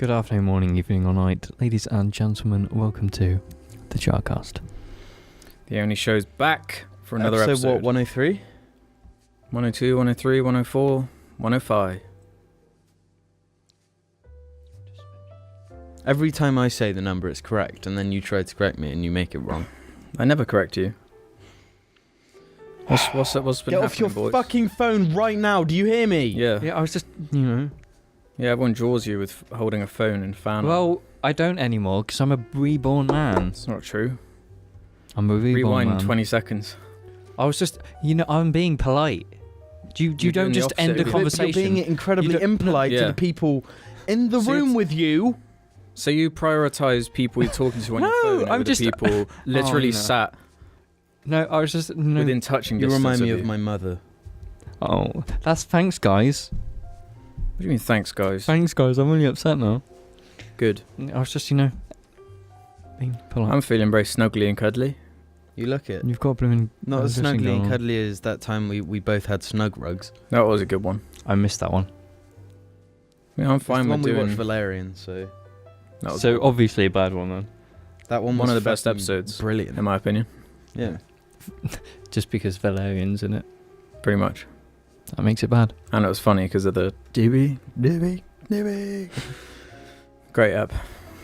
Good afternoon, morning, evening or night. Ladies and gentlemen, welcome to the JARCAST. The only show's back for another episode. What, 103? 102, 103, 104, 105. Every time I say the number, it's correct, and then you try to correct me and you make it wrong. I never correct you. What's been Get happening, off your boys? fucking phone right now, do you hear me? Yeah. Yeah, I was just, you know. Yeah, everyone draws you with holding a phone and fan. Well, I don't anymore because I'm a reborn man. It's not true. I'm a reborn Rewind man. 20 seconds. I was just, I'm being polite. You You're don't doing the just opposite end of a it. conversation. You're being incredibly You don't- impolite Yeah. to the people in the So room it's- with you. So you prioritise people you're talking to on your No, phone I'm over just- the people literally no. sat No, I was just, no. within touching You distance remind me you. of my mother. Oh, that's thanks, guys. What do you mean, thanks, guys? Thanks, guys. I'm really upset now. Good. I was just, being polite. I'm feeling very snuggly and cuddly. You look it. You've got a blooming... Not as everything snuggly going and on. cuddly as that time we both had snug rugs. That was a good one. I missed that one. Yeah, I'm It's fine the with one we doing... watched Valerian, so... that was So, obviously a bad one, then. That one One was of the best fucking episodes. Brilliant. in my opinion. Yeah. Just because Valerian's in it. Pretty much. That makes it bad. And it was funny because of the DB. Great app.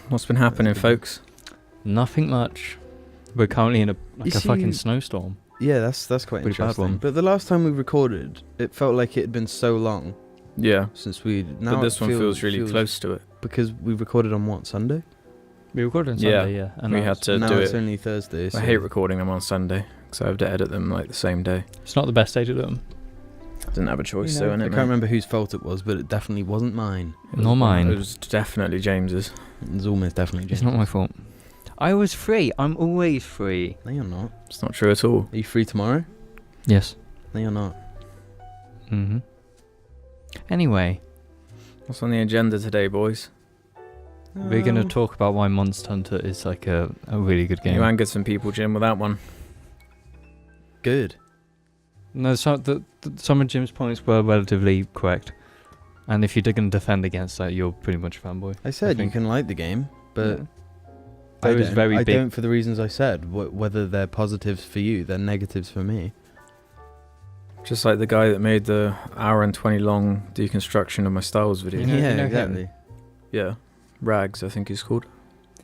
What's been happening, folks? Nothing much. We're currently in a You fucking see- snowstorm. Yeah, that's quite Pretty bad interesting. one. But the last time we recorded, it felt like it had been so long Yeah. since we... Now But this it one feels really close to it. Because we recorded on what, Sunday? We recorded on Yeah. Sunday, yeah. And We now had it's- to now do it's it. only Thursday. So I hate recording them on Sunday because I have to edit them like the same day. It's not the best day to do them. Didn't have a choice, You so know, innit, I can't remember whose fault it was, but it definitely wasn't mine. Nor mine. It was definitely James's. It was almost definitely James. It's not my fault. I was free. I'm always free. No, you're not. It's not true at all. Are you free tomorrow? Yes. No, you're not. Mm-hmm. Anyway, What's on the agenda today, boys? we're going to talk about why Monster Hunter is like a really good game. You angered some people, Jim, with that one. Good. No, some of Jim's points were relatively correct. And if you're going to defend against that, you're pretty much a fanboy. I said you think. can like the game, but Yeah. I was very I big. don't for the reasons I said. Whether they're positives for you, they're negatives for me. Just like the guy that made the hour and 20 long deconstruction of my Star Wars video. You know- yeah, you know him? exactly. Yeah. Rags, I think he's called.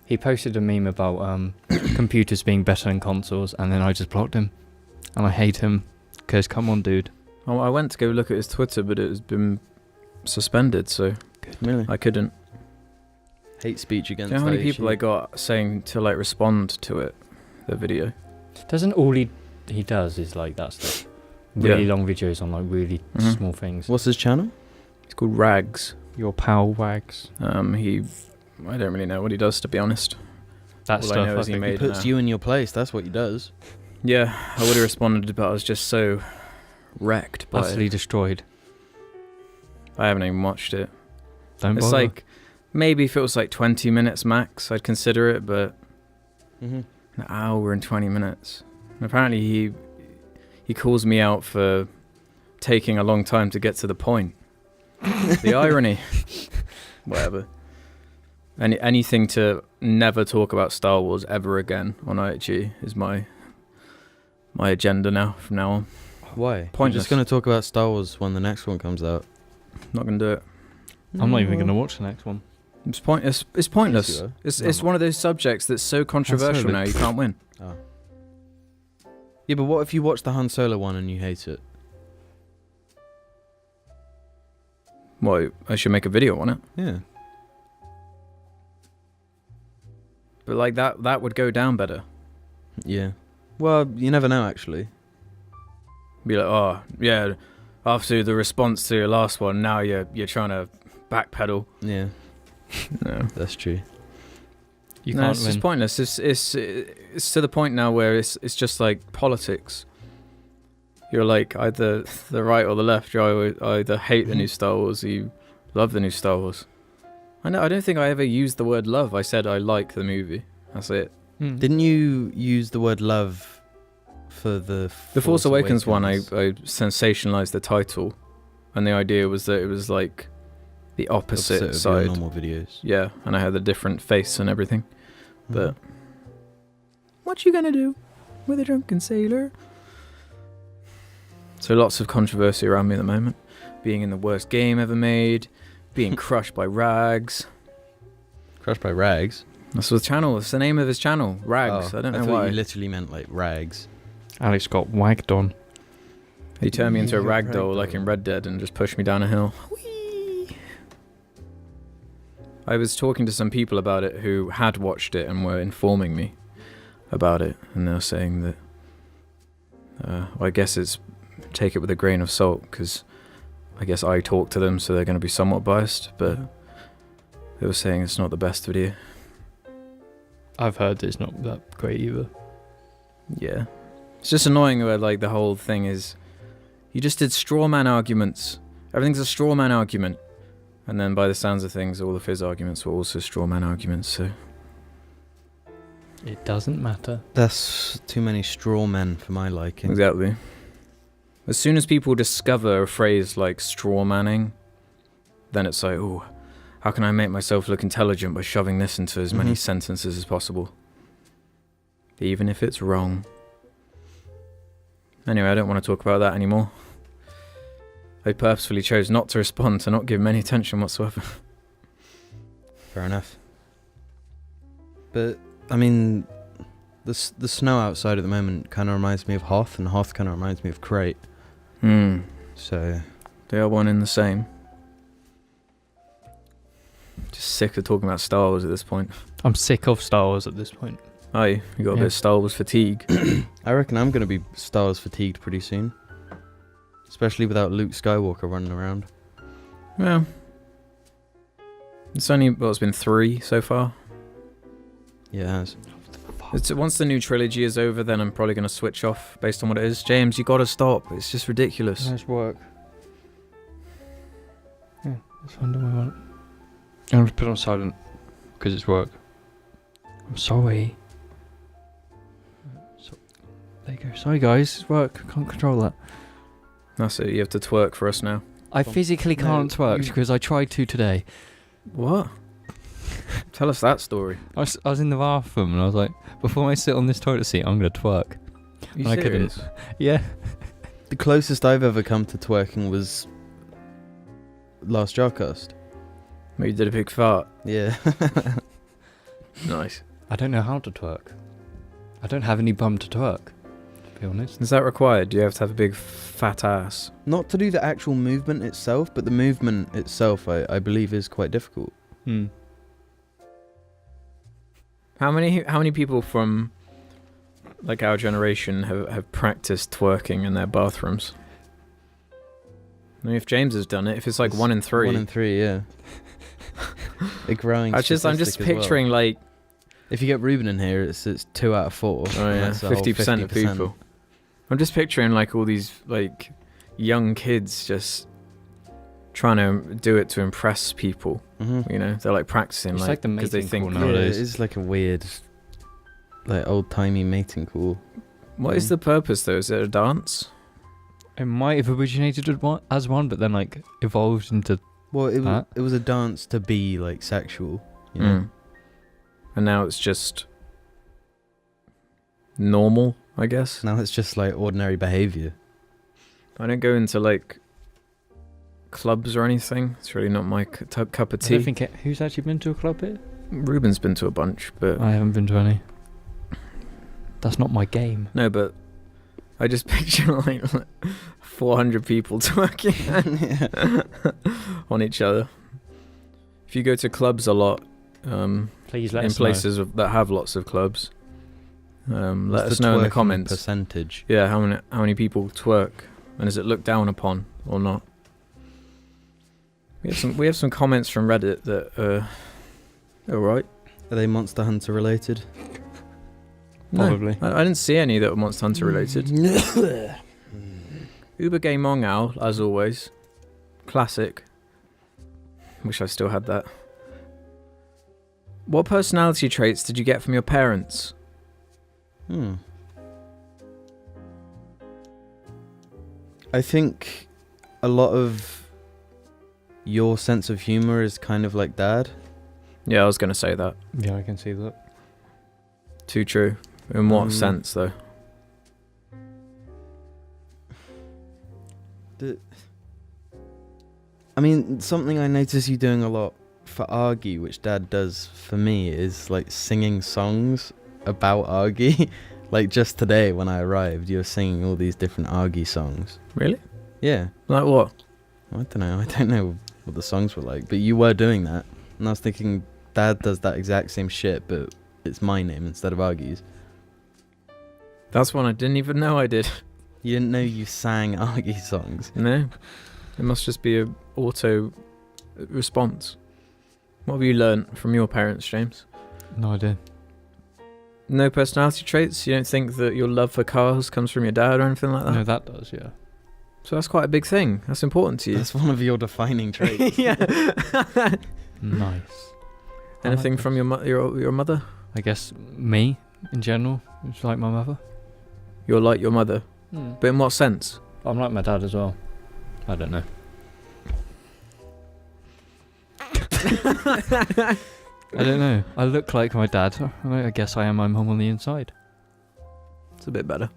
He posted a meme about computers being better than consoles, and then I just blocked him. And I hate him. Because, come on, dude. Oh, I went to go look at his Twitter, but it has been suspended, so Really? I couldn't. Hate speech Do against you know how many that people issue. I got saying to like respond to it, the video? Doesn't all he does is like that stuff. Really Yeah. long videos on like really Mhm. small things. What's his channel? It's called Rags. Your pal wags. I don't really know what he does, to be honest. That All I stuff. know I is he think. made- He puts no. you in your place. That's what he does. Yeah, I would have responded, but I was just so wrecked by Utterly it. destroyed. I haven't even watched it. Don't It's bother. like, maybe if it was like 20 minutes max, I'd consider it, but Mm-hmm. an hour and 20 minutes. And apparently he calls me out for taking a long time to get to the point. The irony. Whatever. Anything to never talk about Star Wars ever again on IHG is my agenda now, from now on. Why? I'm Pointless. just going to talk about Star Wars when the next one comes out. Not going to do it. I'm not even going to watch the next one. It's pointless. It's pointless. Yes, you are. It's No. one of those subjects that's so controversial Solo. now you can't win. Oh. Yeah, but what if you watch the Han Solo one and you hate it? Well, I should make a video on it. Yeah. But like that would go down better. Yeah. Well, you never know, actually. Be like, oh yeah, after the response to your last one, now you're trying to backpedal. Yeah, No, that's true. You no, can't it's win. just pointless. It's to the point now where it's just like politics. You're like either the right or the left. You either hate the new Star Wars, or you love the new Star Wars. I don't think I ever used the word love. I said I like the movie. That's it. Didn't you use the word love for the Force Awakens one? I sensationalized the title, and the idea was that it was like the opposite of your side. normal videos. Yeah, and I had a different face and everything. But what you gonna do with a drunken sailor? So lots of controversy around me at the moment. Being in the worst game ever made, being crushed by Rags. Crushed by Rags. That's the channel. It's the name of his channel, Rags. I don't know thought why. you literally meant like rags. Alex got wagged on. He turned me into a Yeah, ragdoll like ragdoll. in Red Dead and just pushed me down a hill. Whee! I was talking to some people about it who had watched it and were informing me about it, and they were saying that well, I guess it's take it with a grain of salt, because I guess I talk to them, so they're going to be somewhat biased, but they were saying it's not the best video. I've heard it's not that great either. Yeah. It's just annoying where like the whole thing is you just did straw man arguments. Everything's a straw man argument. And then by the sounds of things, all of his arguments were also straw man arguments, so It doesn't matter. That's too many straw men for my liking. exactly. As soon as people discover a phrase like straw manning, then it's like, oh, how can I make myself look intelligent by shoving this into as many Mhm. sentences as possible? Even if it's wrong. Anyway, I don't want to talk about that anymore. I purposefully chose not to respond, to not give him any attention whatsoever. Fair enough. But I mean, the snow outside at the moment kind of reminds me of Hoth, and Hoth kind of reminds me of Crate. So They are one in the same. Just sick of talking about Star Wars at this point. I'm sick of Star Wars at this point. Aye, you got a bit Yeah. of Star Wars fatigue. I reckon I'm going to be Star Wars fatigued pretty soon. Especially without Luke Skywalker running around. Well, it's only, well, it's been 3 so far. Yeah, it has. Once the new trilogy is over, then I'm probably going to switch off based on what it is. James, you got to stop. It's just ridiculous. Nice work. Yeah, that's fine. Don't worry about it. I'm gonna put it on silent because it's work. I'm sorry. So, there you go. Sorry, guys. It's work. I can't control that. That's it. You have to twerk for us now. I physically No, can't twerk you- because I tried to today. What? Tell us that story. I was in the bathroom and I was like, before I sit on this toilet seat, I'm gonna twerk. You I couldn't. serious? Yeah. The closest I've ever come to twerking was last JARCAST. Maybe you did a big fart. Yeah. Nice. I don't know how to twerk. I don't have any bum to twerk, to be honest. Is that required? Do you have to have a big fat ass? Not to do the actual movement itself, but the movement itself, I believe, is quite difficult. How many people from like our generation have practiced twerking in their bathrooms? I mean, if James has done it, if it's like 1 in 3. 1 in 3, yeah. A growing I'm just statistic as well. picturing like, If you get Ruben in here, it's 2 out of 4. oh yeah, That's a whole 50% of people. I'm just picturing like all these like young kids just trying to do it to impress people. Mm-hmm. You know, they're like practicing It's like like the because they mating think. call Yeah, nowadays. it's like a weird, like old-timey mating call. What is the purpose though? Is it a dance? It might have originated as one, but then like evolved into. Well, Huh? it was a dance to be like sexual, you know. And now it's just normal, I guess. Now it's just like ordinary behavior. I don't go into like clubs or anything. It's really not my cup of I tea. don't think who's actually been to a club here? Ruben's been to a bunch, but I haven't been to any. That's not my game. no, but I just picture like 400 people twerking on each other. If you go to clubs a lot, Please let in us know. places that have lots of clubs, let What's us know in the twerking comments. percentage. Yeah, how many people twerk, and is it looked down upon or not? We have some comments from Reddit that all right. Are they Monster Hunter related? Probably. No, I didn't see any that were Monster Hunter related. Uber Gay Mong Owl, as always. Classic. Wish I still had that. What personality traits did you get from your parents? I think a lot of your sense of humor is kind of like Dad. Yeah, I was going to say that. Yeah, I can see that. Too true. In what sense, though? I mean, something I notice you doing a lot for Argy, which Dad does for me, is like singing songs about Argy. Like just today when I arrived, you were singing all these different Argy songs. Really? Yeah. Like what? I don't know what the songs were like, but you were doing that. And I was thinking, Dad does that exact same shit, but it's my name instead of Argy's. That's one I didn't even know I did. You didn't know you sang Argy songs? No. It must just be a auto response. What have you learnt from your parents, James? No idea. No personality traits? You don't think that your love for cars comes from your dad or anything like that? No, that does, yeah. So that's quite a big thing. That's important to you. That's one of your defining traits. Yeah. Nice. Anything like from your mother? I guess me, in general, is like my mother. You're like your mother. But in what sense? I'm like my dad as well. I don't know. I don't know. I look like my dad. I guess I am my mum on the inside. It's a bit better.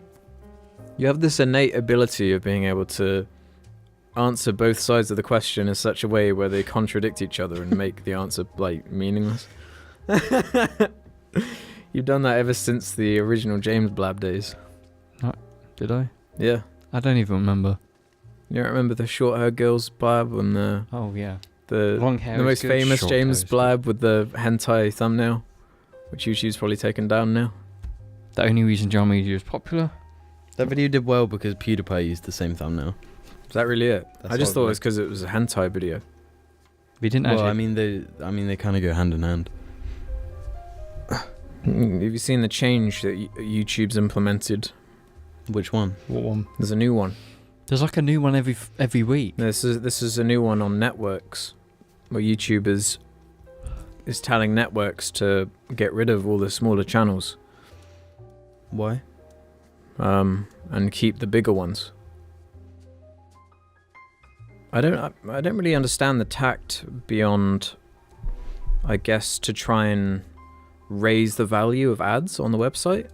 You have this innate ability of being able to answer both sides of the question in such a way where they contradict each other and make the answer, like, meaningless. You've done that ever since the original James Blab days. Did I? Yeah. I don't even remember. You don't remember the short-haired girls Blab and the... Oh, yeah. The long hair. The most famous Short James hair Blab with the hentai thumbnail, which YouTube's probably taken down now. The only reason John Media is popular? That video did well because PewDiePie used the same thumbnail. Is that really it? That's I just what thought it it was because it was a hentai video. We didn't Well, actually... I mean, they kind of go hand in hand. Have you seen the change that YouTube's implemented? Which one? What one? There's a new one. There's like a new one every week. This is a new one on networks, where YouTube is telling networks to get rid of all the smaller channels. Why? And keep the bigger ones. I don't really understand the tact beyond, I guess, to try and raise the value of ads on the website.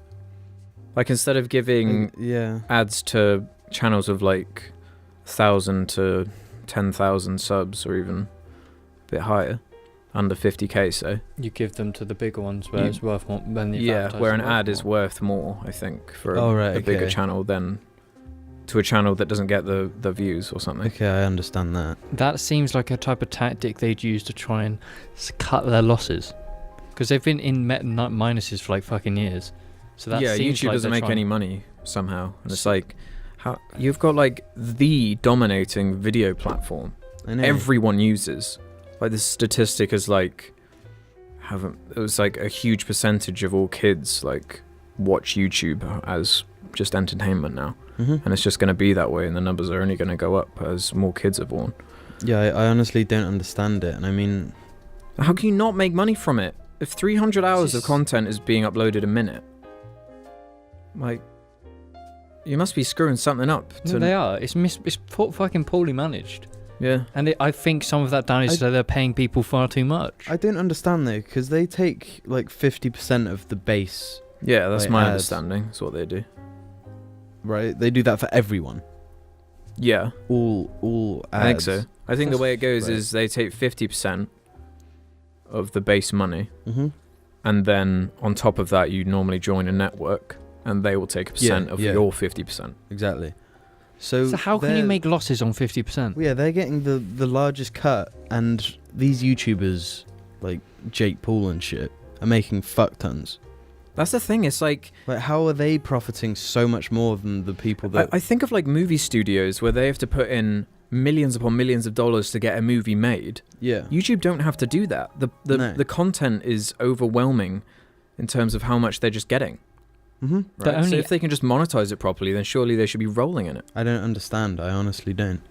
Like, instead of giving ads to channels of like 1,000 to 10,000 subs, or even a bit higher, under 50k, so You give them to the bigger ones where it's worth more than the where an ad more. is worth more, I think, for Oh, a bigger okay. channel than to a channel that doesn't get the views or something. Okay, I understand that. That seems like a type of tactic they'd use to try and cut their losses. Because they've been in minuses for like fucking years. So that seems YouTube like doesn't they're make trying- any money somehow, and it's like, how you've got like the dominating video platform I know. everyone uses. Like, this statistic is like, it was like a huge percentage of all kids like watch YouTube as just entertainment now, and it's just going to be that way, and the numbers are only going to go up as more kids are born. Yeah, I honestly don't understand it, and I mean, How can you not make money from it if 300 hours of content is being uploaded a minute? Like, you must be screwing something up. No, they are. It's fucking poorly managed. Yeah. And I think some of that down is that they're paying people far too much. I don't understand though, because they take like 50% of the base, Yeah, that's Like my ads. understanding. That's what they do. right? They do that for everyone. Yeah, All ads. I think so. I think the way it goes Right. is they take 50% of the base money, Mm-hmm. and then on top of that, you normally join a network, and they will take a percent of yeah. your 50%. Exactly. So how can you make losses on 50%? Yeah, they're getting the largest cut, and these YouTubers like Jake Paul and shit are making fuck tons. That's the thing. It's like how are they profiting so much more than the people that? I think of like movie studios where they have to put in millions upon millions of dollars to get a movie made. Yeah. YouTube don't have to do that. The content is overwhelming in terms of how much they're just getting. Mm-hmm. Right? So if they can just monetize it properly, then surely they should be rolling in it. I don't understand. I honestly don't.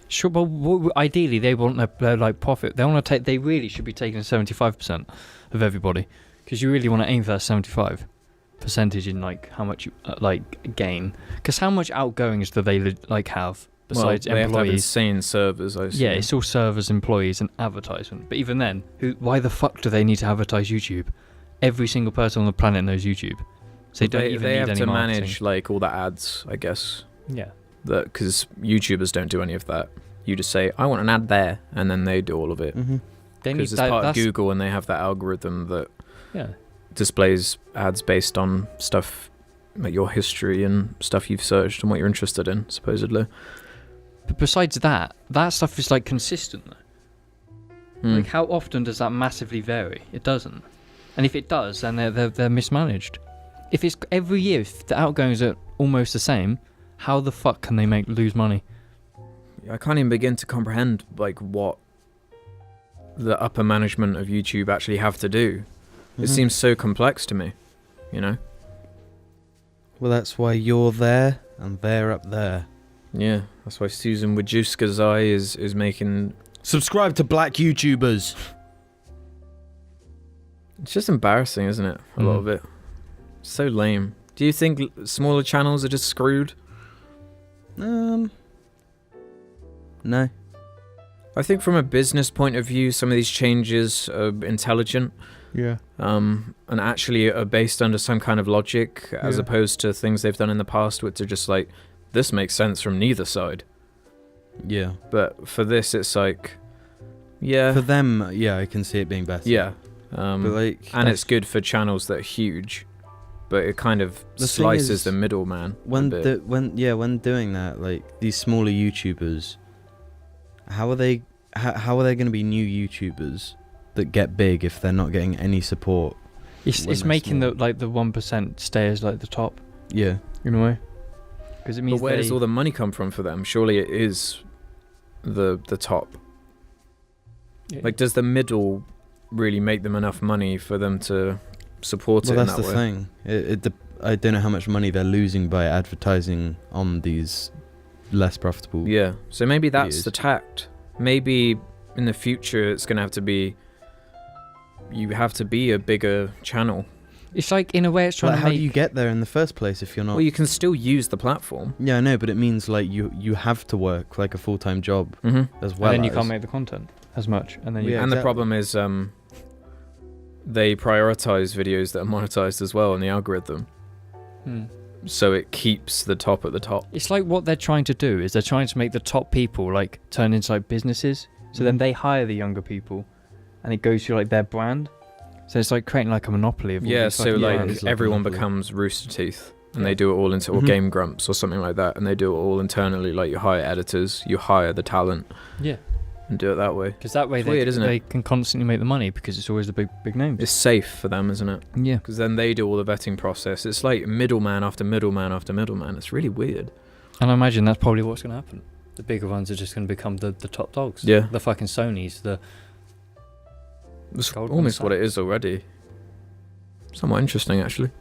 Sure, but ideally they want their like profit. They want to take. They really should be taking 75% of everybody, because you really want to aim for that 75% in like how much you like gain. Because how much outgoings do they like have besides they have to have employees. insane servers, I assume. Yeah, it's all servers, employees, and advertisement. But even then, why the fuck do they need to advertise YouTube? Every single person on the planet knows YouTube, so they don't even they need have any to marketing. manage like all the ads, I guess. Yeah, Because YouTubers don't do any of that. You just say, I want an ad there, and then they do all of it. Mm-hmm. they need Because it's that. part of That's, Google, and they have that algorithm that yeah, displays ads based on stuff like your history and stuff you've searched and what you're interested in, supposedly. but besides that stuff is like consistent. Though. Mm. Like, how often does that massively vary? It doesn't. And if it does, then they're mismanaged. If it's every year, if the outgoings are almost the same, how the fuck can they lose money? I can't even begin to comprehend like what the upper management of YouTube actually have to do. Mm-hmm. It seems so complex to me, you know? Well, that's why you're there and they're up there. Yeah, that's why Susan Wojcicka's eye is making... Subscribe to black YouTubers. It's just embarrassing, isn't it? A lot of it. So lame. Do you think smaller channels are just screwed? No. I think from a business point of view, some of these changes are intelligent. Yeah. And actually are based under some kind of logic, as opposed to things they've done in the past, which are just like, this makes sense from neither side. Yeah. But for this, it's like, yeah. For them, yeah, I can see it being better. Yeah. But like, and it's good for channels that are huge, but it kind of The thing slices is, the middleman. when doing that, like these smaller YouTubers, how are they going to be new YouTubers that get big if they're not getting any support? It's making the 1% stay as like the top. Yeah. In a way. Because it means But where does all the money come from for them? Surely it is the top. Yeah. Like, does the middle really make them enough money for them to support it in that's that the way? thing. I don't know how much money they're losing by advertising on these less profitable. Yeah, so maybe that's videos. the tact. Maybe in the future it's going to have to be, you have to be a bigger channel. It's like, in a way, it's trying Like, to how make... do you get there in the first place if you're not? Well, you can still use the platform. Yeah, I know, but it means like you have to work like a full-time job Mm-hmm. as well. and then you can't make the content as much. And then you... Yeah, And the exactly. problem is they prioritize videos that are monetized as well in the algorithm. So it keeps the top at the top. It's like what they're trying to do is they're trying to make the top people like turn into like businesses. So then they hire the younger people and it goes through like their brand. So it's like creating like a monopoly of all Yeah, these so fucking like brands. it's like everyone monopoly. becomes Rooster Teeth and Yeah. they do it all into, or Mhm. Game Grumps or something like that, and they do it all internally. Like you hire editors, you hire the talent, Yeah. and do it that way. Because that way It's they, weird, isn't they it? can constantly make the money because it's always the big names. It's safe for them, isn't it? Yeah. Because then they do all the vetting process. It's like middleman after middleman after middleman. It's really weird. And I imagine that's probably what's going to happen. The bigger ones are just going to become the top dogs. Yeah. The fucking Sonys, the... It's Goldman almost what it Sachs. is already. Somewhat interesting, actually.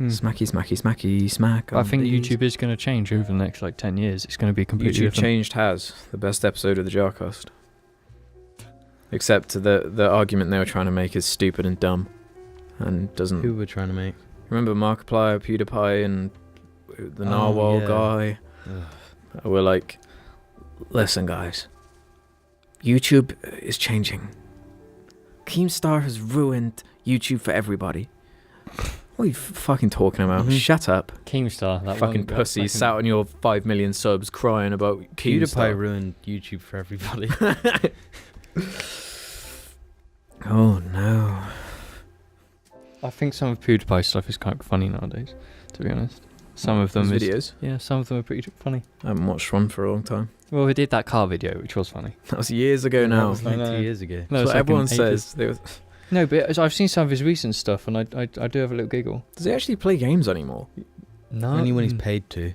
Smacky, smacky, smacky, smack. I on think these. YouTube is going to change over the next like 10 years. It's going to be completely YouTube different. changed has the best episode of the JARCAST. Except the argument they were trying to make is stupid and dumb, and doesn't. Who we're trying to make? Remember Markiplier, PewDiePie, and the Narwhal yeah. guy? Ugh. We're like, listen, guys. YouTube is changing. Keemstar has ruined YouTube for everybody. What are you fucking talking about? Mhm. Shut up. Keemstar, that Fucking one, that pussy fucking- sat on your 5 million subs crying about PewDiePie Keemstar. ruined YouTube for everybody. Oh no. I think some of PewDiePie stuff is kind of funny nowadays, to be honest. Some of them Those is... videos? Yeah, some of them are pretty funny. I haven't watched one for a long time. Well, we did that car video, which was funny. That was years ago That now. was like I know. 2 years ago. No, That's it's what like everyone in says. No, but I've seen some of his recent stuff, and I do have a little giggle. Does he actually play games anymore? No. Only when he's paid to.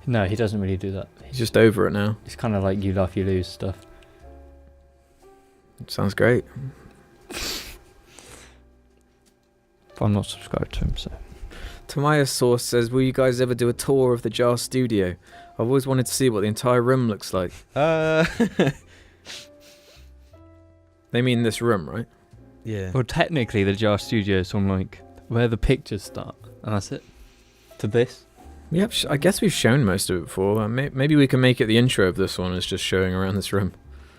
No, he doesn't really do that. He's just over it now. It's kind of like you laugh, you lose stuff. Sounds great. But I'm not subscribed to him, so... Tamaya Source says, will you guys ever do a tour of the JAR studio? I've always wanted to see what the entire room looks like. They mean this room, right? Yeah. Well, technically, the JAR studio is from like where the pictures start, and that's it. To this. I guess we've shown most of it before. Maybe we can make it the intro of this one. Is just showing around this room.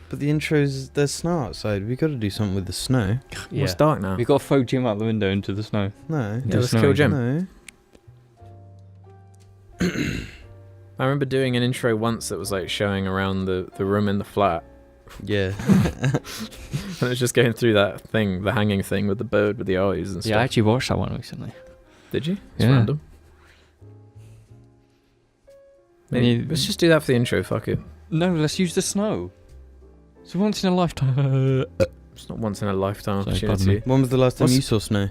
But the intro's, there's snow outside. We got to do something with the snow. Yeah. Well, it's dark now. We got to throw Jim out the window into the snow. No. Yeah, let's snow. kill Jim. No. I remember doing an intro once that was like showing around the room in the flat. Yeah. And it was just going through that thing, the hanging thing with the bird with the eyes and stuff. Yeah, I actually watched that one recently. Did you? It's Yeah. random. Maybe, You- let's just do that for the intro, fuck it. No, let's use the snow. It's a once in a lifetime. It's not once in a lifetime Sorry, pardon opportunity. When was the last time What's- you saw snow?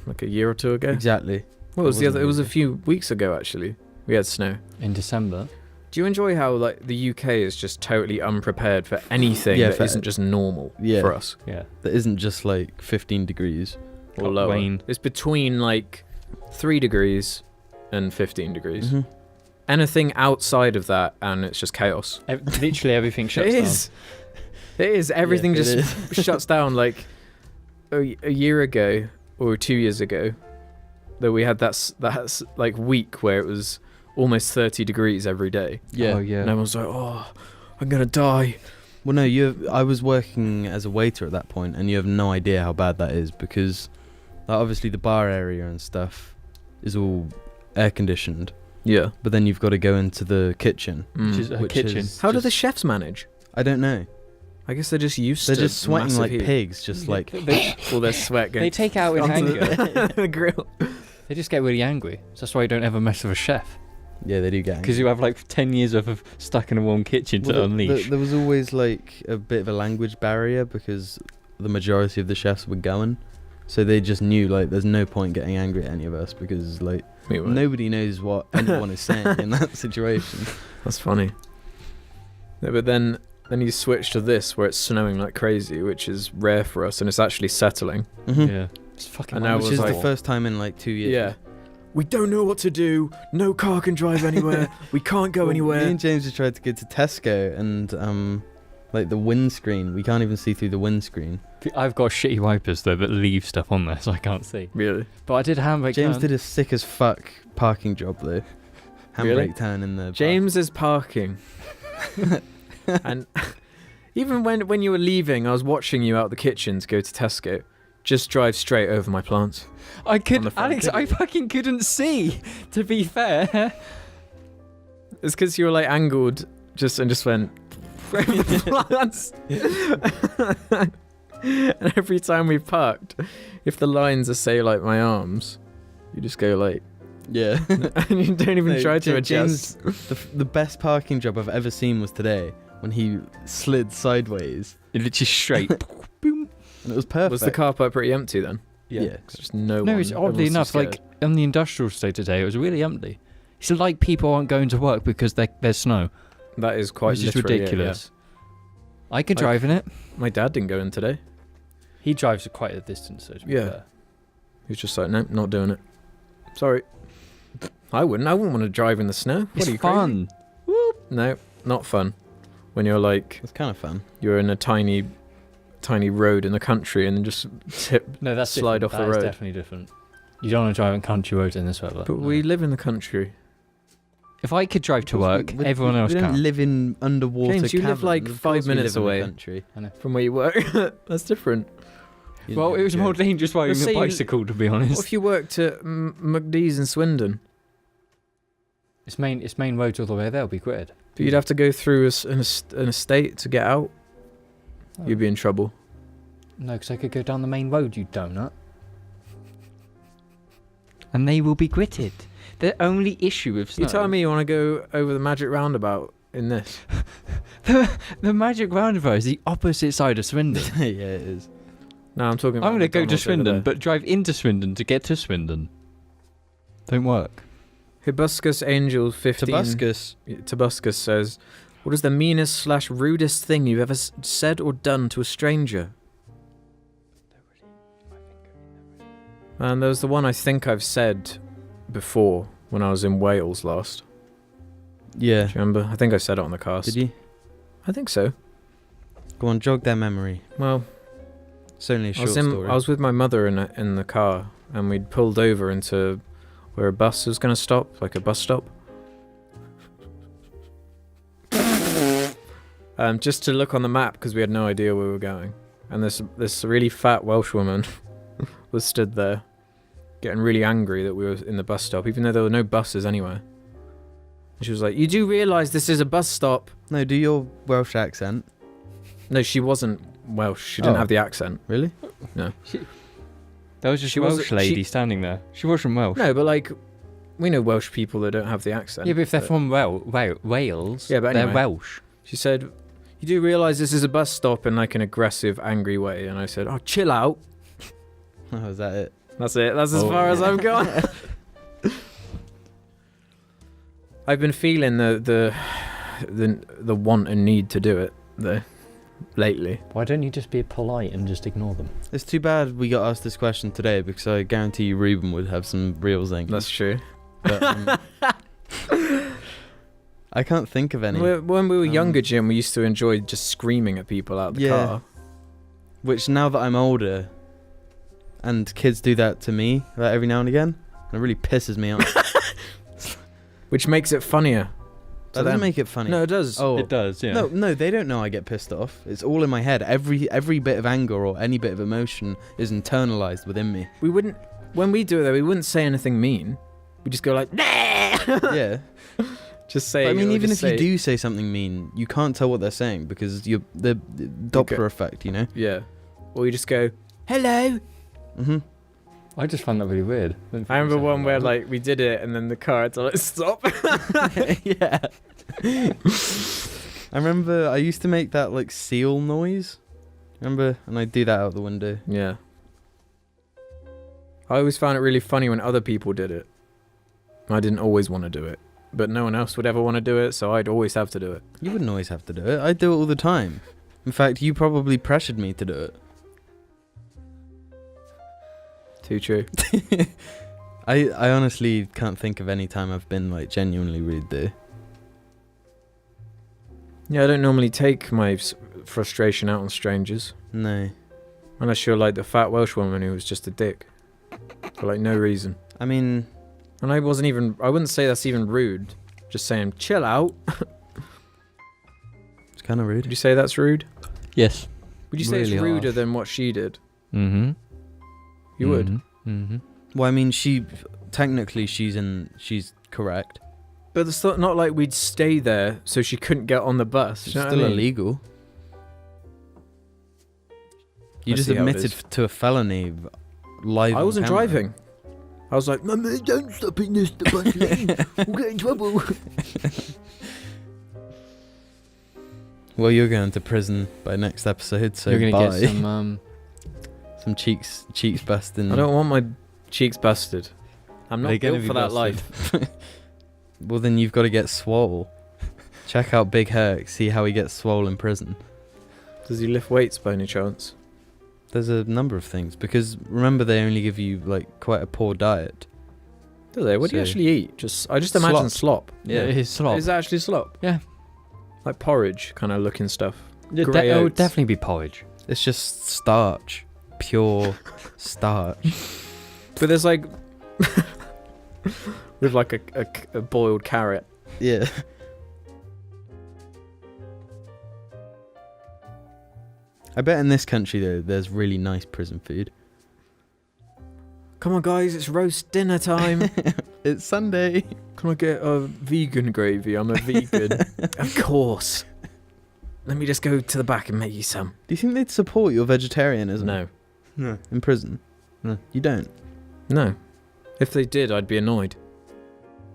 Like a year or two ago? Exactly. Well, it was It wasn't it was a really. few weeks ago actually. We had snow. In December. Do you enjoy how like the UK is just totally unprepared for anything Yeah, that for- isn't just normal Yeah. for us Yeah. That isn't just like 15 degrees. or Got lower? rain. It's between like 3 degrees and 15 degrees. Mhm. Anything outside of that and it's just chaos. Literally everything shuts It down. is. It is. Everything Yeah, it just shuts down. Like a year ago or 2 years ago, that we had that's like week where it was almost 30 degrees every day, Yeah. Oh, yeah. and everyone's like, "Oh, I'm gonna die." Well, no, I was working as a waiter at that point, and you have no idea how bad that is because, like, obviously, the bar area and stuff is all air conditioned, Yeah. but then you've got to go into the kitchen. Which is a which kitchen. is How do the just- chefs manage? I don't know. I guess they're just used They're to just sweating massive like heat. pigs, just like. They, All their sweat going they take out in onto anger. the grill. They just get really angry. So that's why you don't ever mess with a chef. Yeah, they do get. Because you have like 10 years of stuck in a warm kitchen to unleash. There was always like a bit of a language barrier because the majority of the chefs were going, so they just knew like there's no point getting angry at any of us because like nobody knows what anyone is saying in that situation. That's funny. Yeah, but then you switch to this where it's snowing like crazy, which is rare for us, and it's actually settling. Mhm. Yeah. It's fucking And now Which was is like- the first time in like 2 years. Yeah. We don't know what to do. No car can drive anywhere. We can't go Well, anywhere. Me and James just tried to go to Tesco and like the windscreen. We can't even see through the windscreen. I've got shitty wipers though that leave stuff on there so I can't see. Really? But I did handbrake James down. did a sick as fuck parking job though. Handbrake Really? turn in the. James is parking. And even when you were leaving, I was watching you out the kitchen to go to Tesco. Just drive straight over my plants. I on could, the front. Alex, I fucking couldn't see, to be fair. It's because you were like angled just went over the plants. And every time we parked, if the lines are say like my arms, you just go like, Yeah. and you don't even No, try to James- adjust. the best parking job I've ever seen was today when he slid sideways It literally straight. and it was perfect. Was the car park pretty empty then? Yeah. There's just no No, one. it's oddly Everyone's enough, too like on the industrial estate today, it was really empty. It's like people aren't going to work because there's snow. scared. That is quite Which is literally it, ridiculous. I could Like- drive in it. yeah. My dad didn't go in today. He drives quite a distance, so to be Yeah. fair. He was just like, nope, not doing it. Sorry. I wouldn't want to drive in the snow. What It's are you fun. crazy? No, not fun. When you're like, It's kind of fun. you're in a tiny road in the country and then just tip. No, that's Slide different. off the That is road. definitely different. You don't want to drive on country roads in this weather. But No. we live in the country. If I could drive to work, everyone else We don't can. live in underwater James, you live, like, caverns. Of 5 course we minutes live in the away. country. From where you work. That's different. You Well, know, it was yeah. more dangerous riding Let's a say you- bicycle, to be What honest. if you worked at McDee's in Swindon? It's main roads all the way there will be gritted. But you'd have to go through an estate to get out. Oh. You'd be in trouble. No, because I could go down the main road, you donut. And they will be gritted. The only issue with snow... You telling me you want to go over the magic roundabout in this? the magic roundabout is the opposite side of Swindon. yeah, it is. No, I'm talking about I'm going to go to McDonald's over Swindon, there. but drive into Swindon to get to Swindon. Don't work. Hibiscus Angel 15. Tobuscus. Tobuscus says, what is the meanest / rudest thing you've ever said or done to a stranger? And there's the one I think I've said before when I was in Wales last. Yeah. Do you remember? I think I said it on the cast. Did you? I think so. Go on, jog their memory. Well, It's only a short story. I was with my mother in the car, and we'd pulled over into where a bus was going to stop, like a bus stop. Just to look on the map because we had no idea where we were going. And this really fat Welsh woman was stood there getting really angry that we were in the bus stop, even though there were no buses anywhere. And she was like, "You do realise this is a bus stop?" No, do your Welsh accent. No, she wasn't Welsh. She didn't have the accent. Really? No. There was just She a wasn't- Welsh lady she- standing there. She wasn't Welsh. No, but like, we know Welsh people that don't have the accent. Yeah, but if they're from Wales, Yeah, but they're anyway. Welsh. She said, "You do realise this is a bus stop," in like an aggressive, angry way. And I said, "Oh, chill out." Oh, is that it? That's it. That's as Oh. far as I'm going. I've been feeling the want and need to do it though lately. Why don't you just be polite and just ignore them? It's too bad we got asked this question today because I guarantee you Ruben would have some real zing. That's true. But, I can't think of any. When we were younger, Jim, we used to enjoy just screaming at people out of the Yeah. car. Which now that I'm older, and kids do that to me like, every now and again, it really pisses me off. Which makes it funnier. That doesn't make it funny. No, it does. Oh, It does, yeah. No, they don't know I get pissed off. It's all in my head. Every bit of anger or any bit of emotion is internalized within me. We wouldn't, when we do it though, we wouldn't say anything mean. We just go like, "Nah!" Yeah. Just say. But I mean, or even just if you say- do say something mean, you can't tell what they're saying because the Doppler effect, you know? Yeah. Or you just go, "Hello." Mm-hmm. I just find that really weird. I remember one where like we did it and then the car had to like stop. Yeah. I remember I used to make that like seal noise. Remember? And I'd do that out the window. Yeah. I always found it really funny when other people did it. I didn't always want to do it, but no one else would ever want to do it, so I'd always have to do it. You wouldn't always have to do it. I'd do it all the time. In fact, you probably pressured me to do it. Too true. I honestly can't think of any time I've been like genuinely rude there. Yeah, I don't normally take my frustration out on strangers, No. unless you're like the fat Welsh woman who was just a dick for like no reason. I mean, And I wouldn't say that's even rude. Just saying, chill out. it's kind of Would rude. you say that's rude? Yes. Would you say Really it's ruder harsh. than what she did? Mm-hmm. You would. Mm-hmm. Well, I mean, technically she's correct. But it's not like we'd stay there so she couldn't get on the bus. It's You know what still I mean? illegal. You I just see how it admitted is. to a felony live. I on wasn't camera. driving. I was like, "Mum, don't stop in this bus lane. We'll get in trouble." Well, you're going to prison by next episode, so You're gonna bye. get some. Some cheeks busting. I don't want my cheeks busted. I'm They're not gonna built be for that busted. life. Well, then you've got to get swole. Check out Big Herc. See how he gets swole in prison. Does he lift weights by any chance? There's a number of things because remember they only give you like quite a poor diet. Do they? What do you So- actually eat? I just imagine slop. Yeah, it is slop. Is that actually slop? Yeah. Like porridge kind of looking stuff. Yeah, grey it would oats? definitely be porridge. It's just starch, pure starch. But there's like with like a boiled carrot. Yeah. I bet in this country though, there's really nice prison food. Come on, guys, it's roast dinner time. It's Sunday. Can I get a vegan gravy? I'm a vegan. Of course. Let me just go to the back and make you some. Do you think they'd support your vegetarianism? No. No. In prison? No. You don't? No. If they did, I'd be annoyed.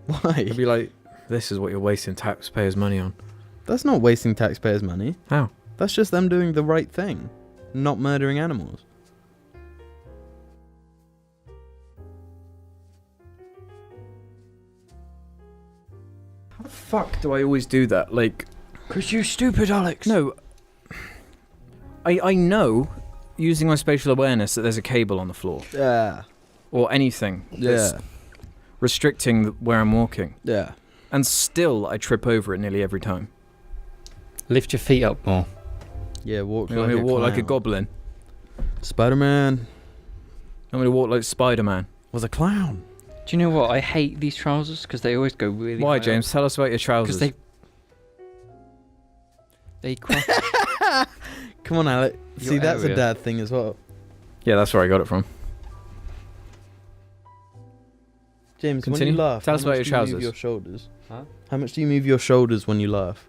Why? I'd be like, this is what you're wasting taxpayers' money on. That's not wasting taxpayers' money. How? That's just them doing the right thing. Not murdering animals. How the fuck do I always do that? Like, 'Cause you stupid, Alex. no. I know, using my spatial awareness, that there's a cable on the floor. Yeah. Or anything. that's Yeah. Restricting where I'm walking. Yeah. And still, I trip over it nearly every time. Lift your feet up more. Yeah, walk I'm like going to a walk like a clown. goblin. Spider-Man I'm going to walk like Spider-Man. was a clown. Do you know what? I hate these trousers because they always go really. Why, high James? Tell us about your trousers. Because they cross. Come on, Alec. Your See, that's area. a dad thing as well. Yeah, that's where I got it from. James, Continue. when you laugh, Tell us how about much your do you move trousers. your shoulders? Huh? How much do you move your shoulders when you laugh?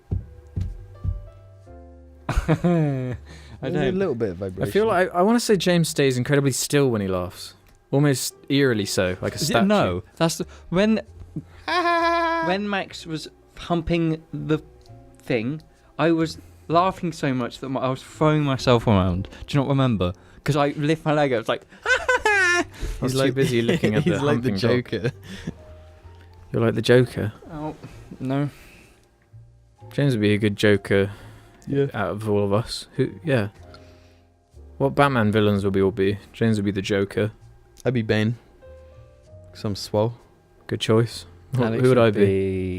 I There's a don't. little bit of vibration. I feel like I want to say James stays incredibly still when he laughs, almost eerily so, like a statue. No, that's when Max was humping the thing. I was laughing so much that I was throwing myself around. Do you not remember? Because I lift my leg up, it's like. I was too busy looking at the he's like the humping dog. Joker. You're like the Joker. Oh no. James would be a good Joker. Yeah. Out of all of us, yeah. What Batman villains would we all be? James would be the Joker. I'd be Bane. Cause I'm swole. Good choice. Alex Who would I be?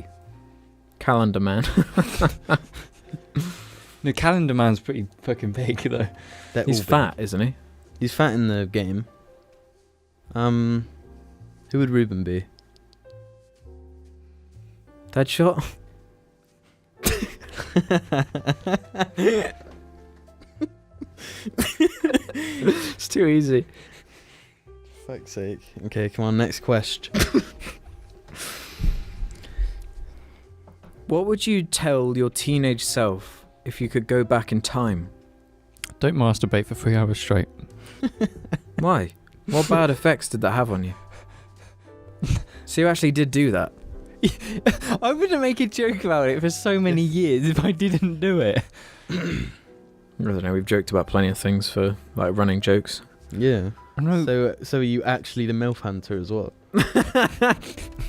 be? Calendar Man. The Calendar Man's pretty fucking big though. They're He's all big. fat, isn't he? He's fat in the game. Who would Ruben be? Deadshot. It's too easy. Fuck's sake. Okay, come on, next question. What would you tell your teenage self if you could go back in time? Don't masturbate for 3 hours straight. Why? What bad effects did that have on you? So you actually did do that? I wouldn't make a joke about it for so many years if I didn't do it. I don't know, we've joked about plenty of things for like running jokes. Yeah. No. So are you actually the MILF hunter as well?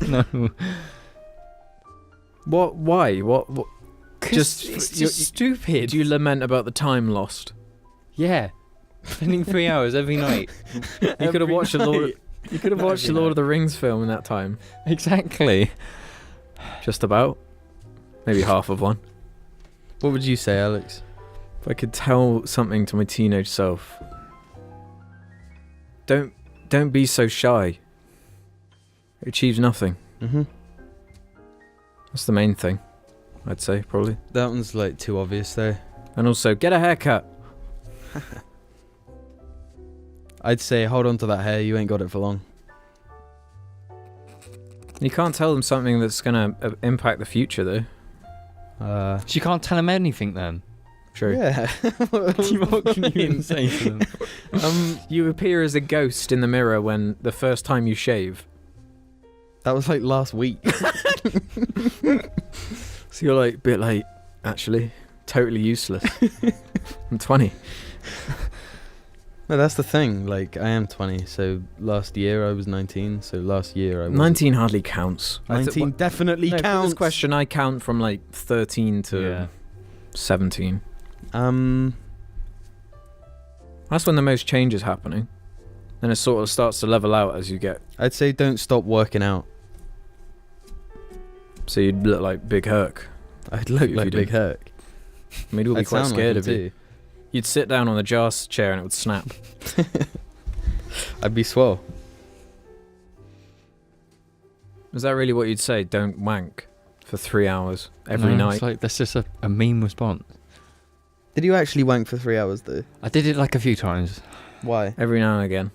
No. What? Why? What? Just, Just- it's you- just stupid. Do you lament about the time lost? Yeah. Spending 3 hours every night. You could have watched the Lord. You could have watched the Every Lord of the Rings film in that time. Exactly. Just about. Maybe half of one. What would you say, Alex? If I could tell something to my teenage self. Don't be so shy. It achieves nothing. Mm-hmm. That's the main thing, I'd say, probably. That one's like too obvious though. And also, get a haircut. I'd say hold on to that hair, you ain't got it for long. You can't tell them something that's going to impact the future, though. So you can't tell them anything then? True. Yeah. What can you even say to them? You appear as a ghost in the mirror when the first time you shave. That was like last week. So you're like, bit late, actually. Totally useless. I'm 20. No, that's the thing. Like, I am 20, so last year I was 19, so last year I was... 19 hardly counts. 19 definitely No, for counts. this question, I count from like 13 to 17. That's when the most change is happening. Then it sort of starts to level out as you get. I'd say don't stop working out. So you'd look like Big Herc. I'd look If you like Big didn't. Herc. I mean, we'd be I'd quite sound scared like of him you. You'd sit down on the JARCAST chair and it would snap. too. I'd be swell. Is that really what you'd say? Don't wank for 3 hours every No, night? It's like, that's just a meme response. Did you actually wank for 3 hours though? I did it like a few times. Why? Every now and again.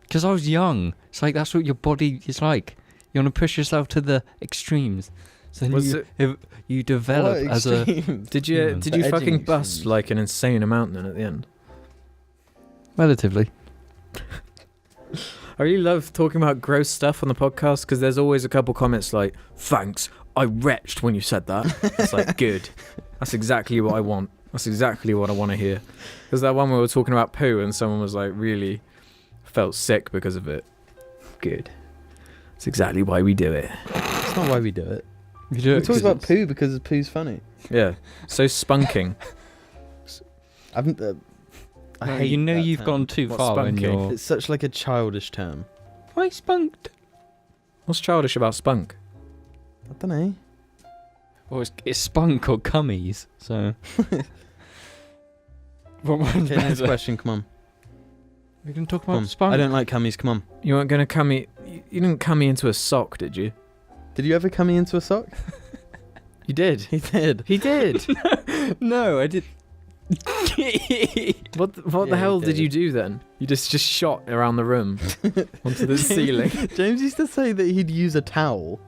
Because I was young. It's like that's what your body is like. You want to push yourself to the extremes. So then you develop as a... Did you Human. did The you edging fucking bust extremes. like an insane amount then at the end? Relatively. I really love talking about gross stuff on the podcast because there's always a couple comments like, thanks, I retched when you said that. It's like, good. That's exactly what I want. That's exactly what I want to hear. There's that one where we were talking about poo and someone was like, really felt sick because of it. Good. That's exactly why we do it. That's not why we do it. You do We it talk 'cause about it's- poo because poo's funny. Yeah. So spunking. I No, hate you know that you've term. gone too What's far when spunking? you're... It's such like a childish term. Why spunked? What's childish about spunk? I don't know. Or it's spunk or cummies, so... What one's Okay, next better? question, come on. We can talk Come about on. spunk. I don't like cummies, come on. You weren't going to come eat... You didn't come me into a sock, did you? Did you ever come me into a sock? You did. He did. He did. No, I did. What Yeah, the hell he did did. you do then? You just shot around the room onto the ceiling. James used to say that he'd use a towel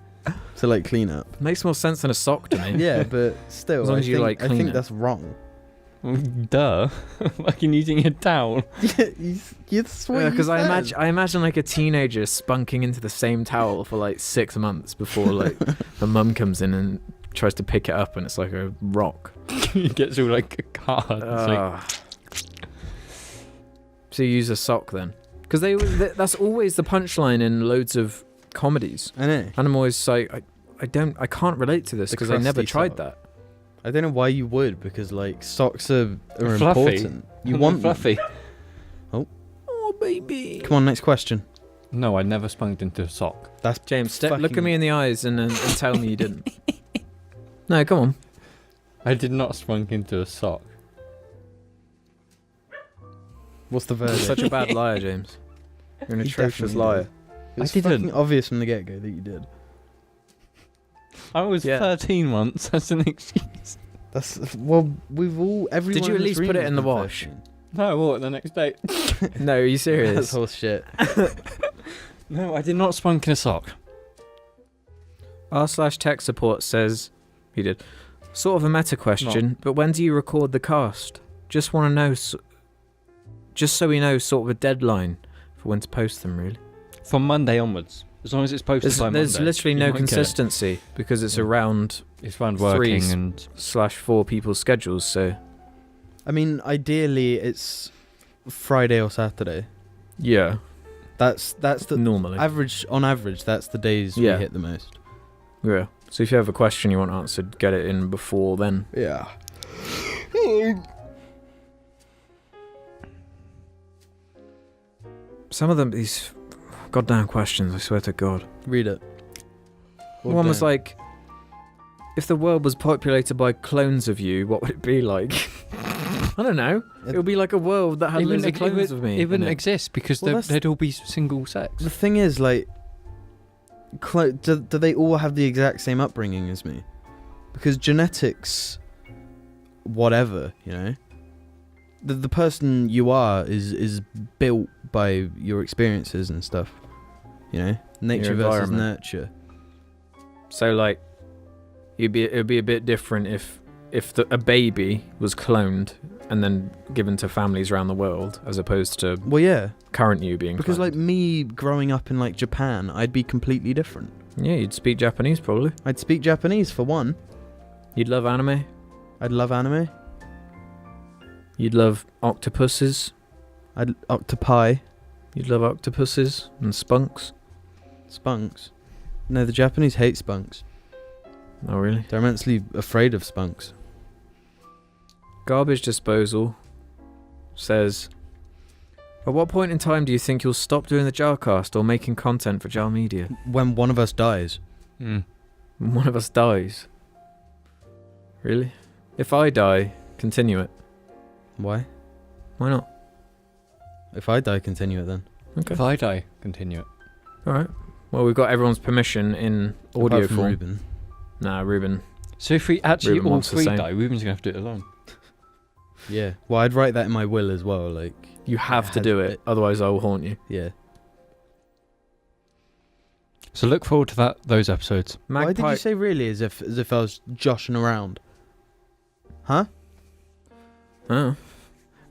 to like clean up. Makes more sense than a sock to me. Yeah, but still, As long I as you, think, like, I clean think it. that's wrong. Duh. Fucking using a towel. That's what you Because said. I imagine like a teenager spunking into the same towel for like 6 months before like the mum comes in and tries to pick it up and it's like a rock. It gets all like a card. It's like, So you use a sock then? Because that's always the punchline in loads of comedies. I know. And I'm always like, I can't relate to this The because I never crusty tried sock. that. I don't know why you would, because like socks are Fluffy. important. You want them. fluffy. Oh baby. Come on, next question. No, I never spunked into a sock. That's James, look at fucking- me in the eyes and tell me you didn't. No, come on. I did not spunk into a sock. What's the You're verdict? such a bad liar, James. You're an He atrocious definitely liar. did. It was I didn't. fucking obvious from the get-go that you did. I was Yeah. 13 once. That's an excuse. That's everyone. Did you at least put it in the wash? No, I wore it the next day. No, are you That's serious? horse shit. No, I did not spunk in a sock. R/tech support says he did. Sort of a meta question, but when do you record the cast? Just want to know, just so we know sort of a deadline for when to post them, really. From Monday onwards. As long as it's posted by Monday. There's literally you no might get it. consistency because it's Yeah. around It's around working 3 and... /4 people's schedules, so I mean, ideally it's Friday or Saturday. yeah, That's the normally. average. On average, that's the days Yeah. we hit the most. Yeah. So if you have a question you want answered, get it in before then. Yeah. Some of them, these goddamn questions, I swear to God. Read it. Or One was don't. like, if the world was populated by clones of you, what would it be like? I don't know. It would be like a world that had loads of clones of me. It wouldn't in exist because Well, that's- they'd all be single sex. The thing is, like, do they all have the exact same upbringing as me? Because genetics, whatever, you know, the person you are is built by your experiences and stuff. You know, nature versus environment. nurture. So like, it would be a bit different if a baby was cloned and then given to families around the world, as opposed to Well, yeah, current you being because cloned. like me growing up in like Japan, I'd be completely different. Yeah, you'd speak Japanese probably. I'd speak Japanese for one. You'd love anime. I'd love anime. You'd love octopuses. I'd octopi, You'd love octopuses and spunks. spunks. No, the Japanese hate spunks. Oh really? They're immensely afraid of spunks. Garbage disposal says, at what point in time do you think you'll stop doing the JARCAST or making content for JAR Media? When one of us dies. Mm. When one of us dies. Really? If I die, continue it. Why? Why not? If I die, continue it then. Okay. If I die, continue it. Alright. Well, we've got everyone's permission in audio Apart from form. Ruben. Nah, Ruben. So if we actually Ruben all wants the three same. die, Ruben's going to have to do it alone. Yeah. Well, I'd write that in my will as well. Like, You have to has do it. it, otherwise I will haunt you. yeah. So look forward to those episodes. Why did you say really as if I was joshing around? Huh? Oh.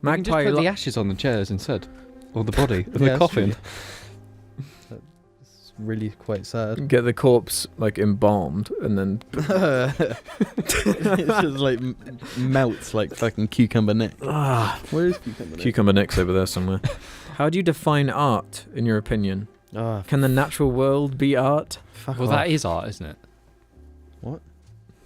We can just Magpie. put the ashes on the chairs instead. Or the body. Of Yeah, the that's coffin. true. It's really quite sad. Get the corpse like embalmed and then It just like melts like fucking cucumber Nick. Where is cucumber Nick? Cucumber Nick's over there somewhere. How do you define art, in your opinion? Ah, Can the natural world be art? fuck Well, off. that is art, isn't it? What?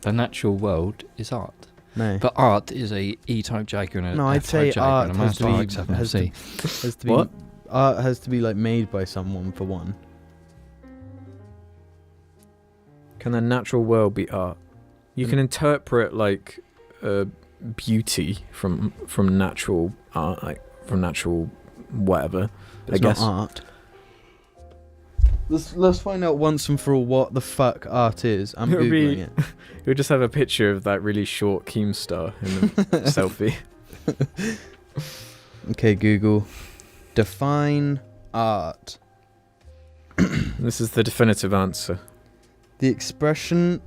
The natural world is art. No. But art is a E-type Jaguar and a No, I'd say F-type Jaguar art and a has to Mazda be- has to- RX-7C. Has to be What? Art has to be like made by someone for one. Can the natural world be art? You can interpret like beauty from natural art, like from natural whatever. But it's I guess. not art. Let's find out once and for all what the fuck art is. I'm It'll be- googling it. You'll just have a picture of that really short Keemstar in the selfie. Okay, Google. Define art. This is the definitive answer. The expression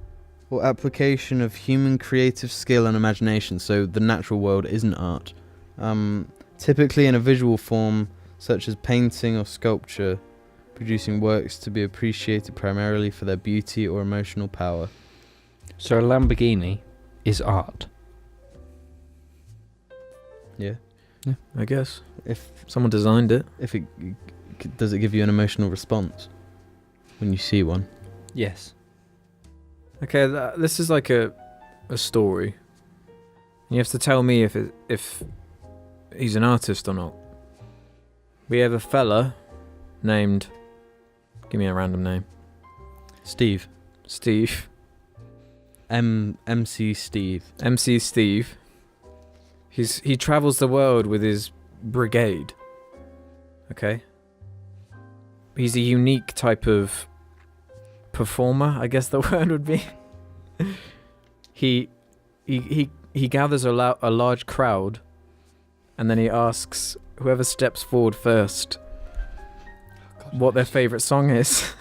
or application of human creative skill and imagination. So the natural world isn't art. Typically in a visual form, such as painting or sculpture, producing works to be appreciated primarily for their beauty or emotional power. So a Lamborghini is art. Yeah. I guess. If Someone designed it. does it give you an emotional response when you see one? Yes. Okay, this is like a story. You have to tell me if he's an artist or not. We have a fella named... Give me a random name. Steve. Steve. MC Steve. MC Steve. He travels the world with his brigade. Okay? He's a unique type of performer, I guess the word would be. He gathers a large crowd, and then he asks whoever steps forward first what their favourite song is.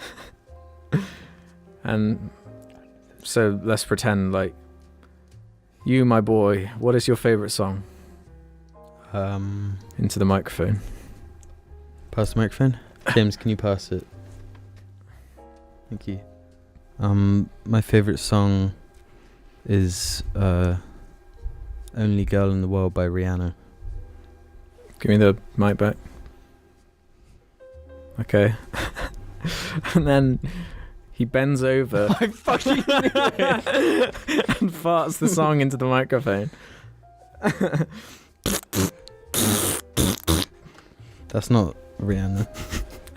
And so let's pretend like, you, my boy, what is your favourite song? Into the microphone. Pass the microphone. James, can you pass it? Thank you. My favourite song is Only Girl in the World by Rihanna. Give me the mic back. Okay. And then he bends over I fucking knew it. and farts the song into the microphone. That's not Rihanna.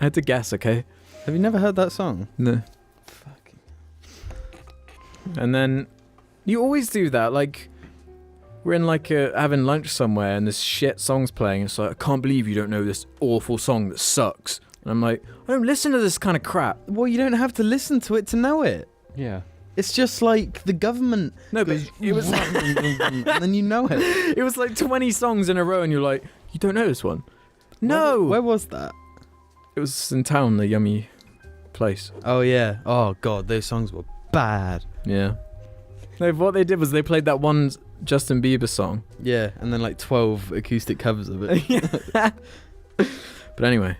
I had to guess, okay? Have you never heard that song? No. Fucking. And then you always do that. Like, we're in like having lunch somewhere and this shit song's playing. It's like, I can't believe you don't know this awful song that sucks. And I'm like, I don't listen to this kind of crap. Well, you don't have to listen to it to know it. Yeah. It's just like the government. No, but it was and then you know it. it was like 20 songs in a row and you're like, you don't know this one? No! Where was that? It was in town, the yummy place. Oh, yeah. Oh, God. Those songs were bad. Yeah. No, what they did was they played that one Justin Bieber song. Yeah. And then like 12 acoustic covers of it. But anyway.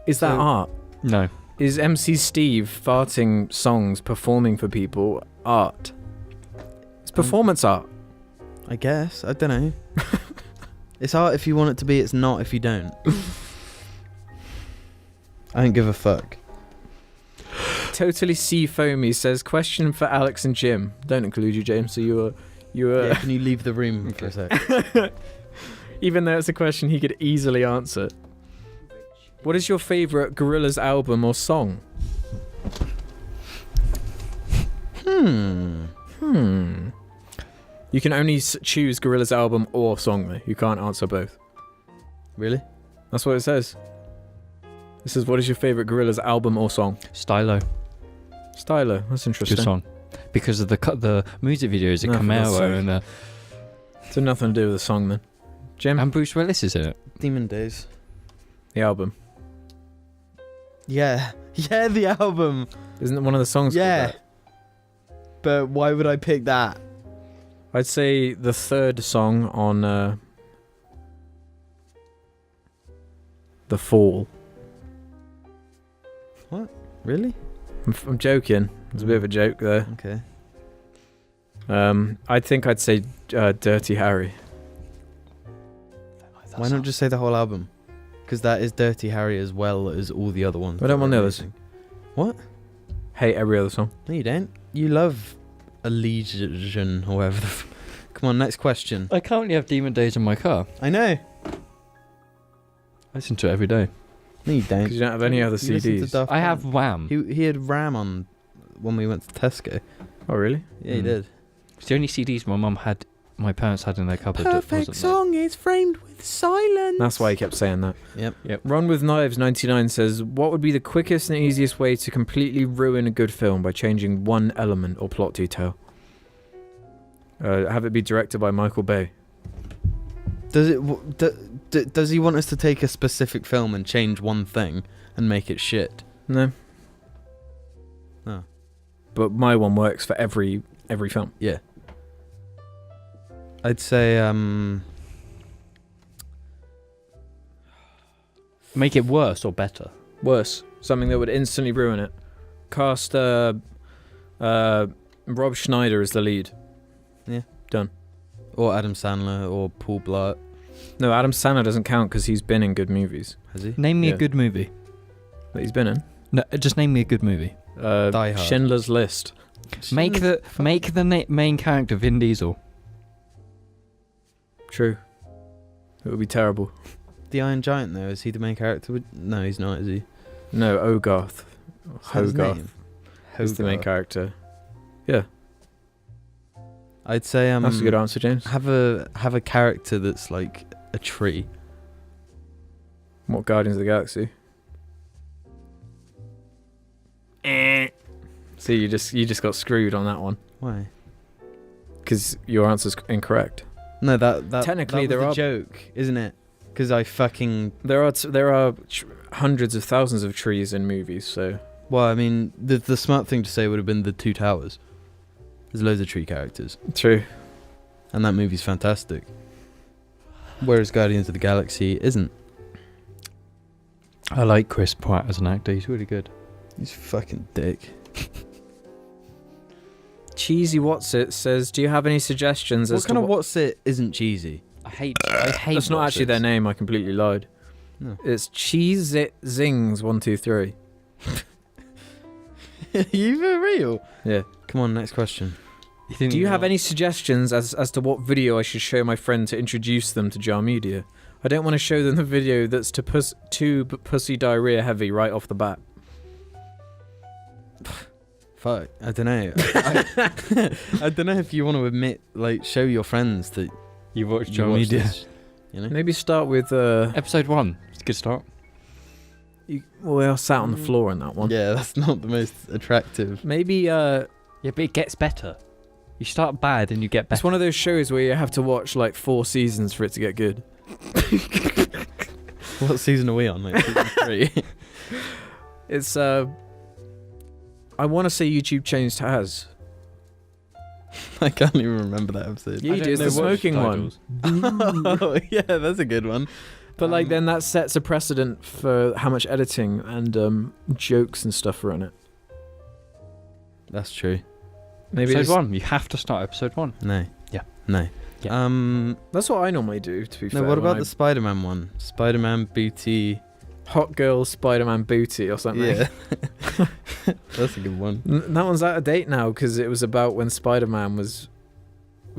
Is that So- art? No. Is MC Steve farting songs, performing for people, art? It's performance art. I guess. I don't know. It's art if you want it to be. It's not if you don't. I don't give a fuck. Totally Sea Foamy says, question for Alex and Jim. Don't include you, James, so you were Yeah, can you leave the room for a sec? even though it's a question he could easily answer. What is your favourite Gorillaz album or song? You can only choose Gorillaz album or song, though. You can't answer both. Really? That's what it says. This is what is your favourite Gorillaz album or song? Stylo. Stylo. That's interesting. Good song. Because of the music videos at No, for God's Camaro sake. and It's got nothing to do with the song, then. Jim? and Bruce Willis is in it. Demon Days. The album. Yeah. Yeah, the album. Isn't it one of the songs Yeah. called But why would I pick that? that? I'd say the third song on The Fall. Really? I'm joking. It's a bit of a joke there. Okay. I think I'd say Dirty Harry. Why not just say the whole album? Because that is Dirty Harry as well as all the other ones. I don't that want are the others. amazing. What? Hate every other song. No, you don't. You love Allegiance or whatever. Come on, next question. I currently have Demon Days in my car. I know. I listen to it every day. No, you don't. Because you don't have any other You listen to CDs. Daft I have Punk. Wham. He had Ram on when we went to Tesco. Oh, really? Yeah, he Mm. did. It's the only CDs my mum had my parents had in their cupboard. that Perfect wasn't song is framed with silence. That's why he kept saying that. Yep. Run with Knives 99 says, what would be the quickest and easiest way to completely ruin a good film by changing one element or plot detail? Have it be directed by Michael Bay. Does he want us to take a specific film and change one thing and make it shit? No. Oh. But my one works for every film. Yeah. I'd say Make it worse or better. Worse. Something that would instantly ruin it. Cast Rob Schneider as the lead. Yeah. Done. or Adam Sandler or Paul Blart. No, Adam Sandler doesn't count because he's been in good movies. Has he? Name me Yeah. a good movie. That he's been in. No, just name me a good movie. Die Hard. Schindler's List. Make the main character Vin Diesel. True. It would be terrible. The Iron Giant, though, is he the main character? No, he's not, is he? No, Hogarth. Is that his Hogarth name? is the main Hogarth. character. Yeah, I'd say that's a good answer, James. have a character that's like a tree. What Guardians of the Galaxy? See, you just got screwed on that one Why? because your answer's incorrect. No, that Technically, that was there the are- joke, isn't it? Because I fucking There are hundreds of thousands of trees in movies, so well, I mean, the smart thing to say would have been the Two Towers. There's loads of tree characters, true. and that movie's fantastic. Whereas Guardians of the Galaxy isn't. I like Chris Pratt as an actor. He's really good. He's fucking dick. Cheesy What's It says, do you have any suggestions What as kind to of what's it isn't cheesy? I hate. That's not actually their name. I completely lied. No. It's Cheese It Zings 123. You for real? Yeah. Come on, next question. Do you have any suggestions as to what video I should show my friend to introduce them to Jar Media? I don't want to show them the video that's too pussy diarrhea heavy right off the bat. Fuck, I don't know. I don't know if you want to admit, like, show your friends that You watched you Jar watched Media? this, you know? Maybe start with Episode 1. It's a good start. well, we all sat on the floor in that one. Yeah, that's not the most attractive. Maybe Yeah, but it gets better. You start bad and you get it's better. one of those shows where you have to watch like 4 seasons for it to get good. What season are we on? Like season 3? It's I want to say YouTube changed has. I can't even remember that episode. Yeah, you do. It's the smoking one. Oh, yeah, that's a good one. But like then that sets a precedent for how much editing and jokes and stuff are in it. That's true. Maybe Episode 1. You have to start episode 1. No. Yeah. No. Yeah. That's what I normally do. To be fair. No, what when about I- the Spider-Man one? Spider-Man booty. Hot Girl Spider-Man Booty or something? Yeah. That's a good one. That one's out of date now because it was about when Spider-Man was